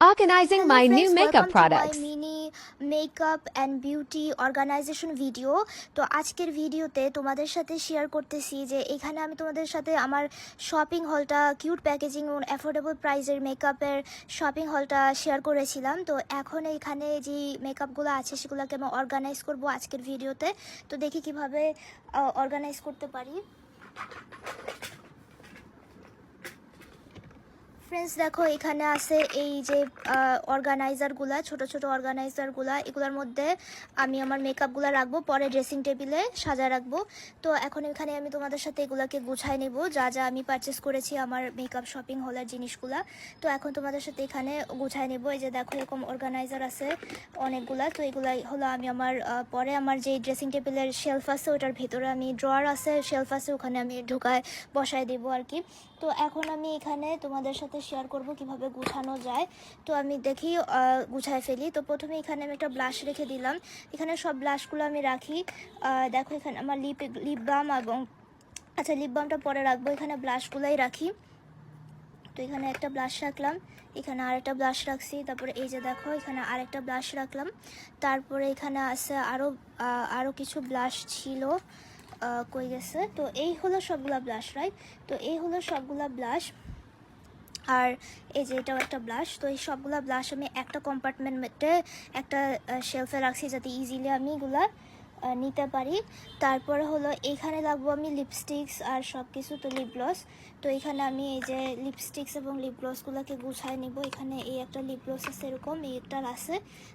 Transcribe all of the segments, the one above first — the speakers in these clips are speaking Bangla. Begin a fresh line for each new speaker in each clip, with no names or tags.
Organizing
Hello
my
friends,
new makeup
welcome
products.
to my mini makeup and beauty organization video. তো আজকের ভিডিওতে তোমাদের সাথে শেয়ার করতেছি যে এখানে আমি তোমাদের সাথে আমার শপিং হলটা কিউট প্যাকেজিং ও অ্যাফোর্ডেবল প্রাইসের মেকআপের শপিং হলটা শেয়ার করেছিলাম। তো এখন এখানে যে মেকআপগুলো আছে সেগুলোকে আমি অর্গানাইজ করব আজকের ভিডিওতে। তো দেখি কিভাবে অর্গানাইজ করতে পারি। ফ্রেন্ডস দেখো এখানে আছে এই যে অর্গানাইজারগুলা, ছোট ছোট অর্গানাইজারগুলা, এগুলোর মধ্যে আমি আমার মেকআপগুলো রাখবো, পরে ড্রেসিং টেবিলে সাজায় রাখবো। তো এখন এখানে আমি তোমাদের সাথে এগুলাকে গুছাই নেব, যা যা আমি পারচেস করেছি আমার মেকআপ শপিং হলের জিনিসগুলা। তো এখন তোমাদের সাথে এখানে গুছাই নেব। এই যে দেখো এরকম অর্গানাইজার আছে অনেকগুলা। তো এগুলাই হলো আমি আমার পরে আমার যে ড্রেসিং টেবিলের শেলফ আছে ওটার ভেতরে আমি ড্রয়ার আছে, শেলফ আছে, ওখানে আমি ঢোকায় বসায় দেবো আর কি। তো এখন আমি এখানে তোমাদের সাথে শেয়ার করব কিভাবে গুছানো যায়। তো আমি দেখি গুছায় ফেলি। তো প্রথমে এখানে আমি একটা ব্লাশ রেখে দিলাম, এখানে সব ব্লাশগুলো আমি রাখি। দেখো এখানে আমার লিপ বাম এবং আচ্ছা লিপ বামটা পরে রাখবো, এখানে ব্লাশগুলাই রাখি। তো এখানে একটা ব্লাশ রাখলাম, এখানে আরেকটা ব্লাশ রাখছি, তারপরে এই যে দেখো এখানে আরেকটা ব্লাশ রাখলাম। তারপরে এখানে আছে আরও কিছু ব্লাশ ছিল, কই গেছে। তো এই হলো সবগুলা ব্লাশ, রাইট? তো এই হলো সবগুলা ব্লাশ, আর এই যে এটাও একটা ব্লাশ। তো এই সবগুলা ব্লাশ আমি একটা কম্পার্টমেন্টে একটা শেলফে রাখছি যাতে ইজিলি আমি এগুলা নিতে পারি। তারপরে হলো এখানে রাখবো আমি লিপস্টিক্স আর সব কিছু, তো লিপ গ্লস। তো এখানে আমি এই যে লিপস্টিক্স এবং লিপ গ্লসগুলোকে গুছাই নিব। এখানে এই একটা লিপ গ্লস আছে এরকম, এইটার আছে।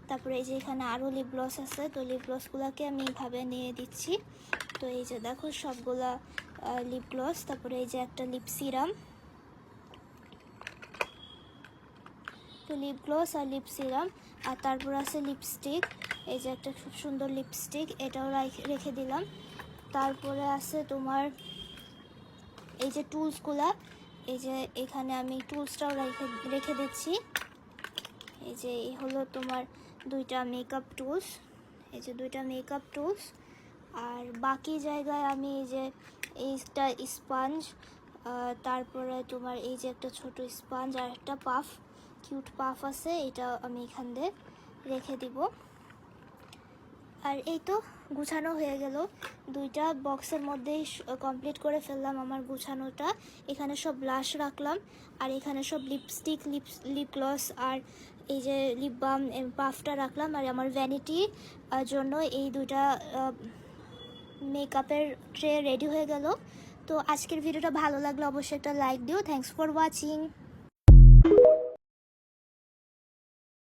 তারপরে এই যে এখানে আরও লিপ গ্লস আছে, তো লিপ গ্লসগুলোকে আমি এইভাবে নিয়ে দিচ্ছি। তো এই যে দেখো সবগুলা লিপ গ্লস। তারপরে এই যে একটা লিপ সিরাম, তো লিপ গ্লস আর লিপ সিরাম। আর তারপর আছে লিপস্টিক, এই যে একটা খুব সুন্দর লিপস্টিক, এটাও রেখে দিলাম। তারপরে আছে তোমার এই যে টুলসগুলা, এই যে এখানে আমি টুলসটাও রেখে দিচ্ছি। এই যে এই হলো তোমার দুইটা মেকআপ টুলস, এই যে দুইটা মেকআপ টুলস। আর বাকি জায়গায় আমি এই যে এইটা স্পঞ্জ, তারপরে তোমার এই যে একটা ছোট স্পঞ্জ আর একটা পাফ, কিউট পাফ আছে, এটা আমি এখান দিয়ে রেখে দিব। আর এই তো গুছানো হয়ে গেল, দুইটা বক্সের মধ্যেই কমপ্লিট করে ফেললাম আমার গুছানোটা। এখানে সব ব্লাশ রাখলাম, আর এখানে সব লিপস্টিক, লিপ গ্লস আর এই যে লিপ বাম পাফটা রাখলাম। আর আমার ভ্যানিটি জন্য এই দুইটা মেকআপের ট্রে রেডি হয়ে গেল। তো আজকের ভিডিওটা ভালো লাগলে অবশ্যই একটা লাইক দিও। Thanks for watching.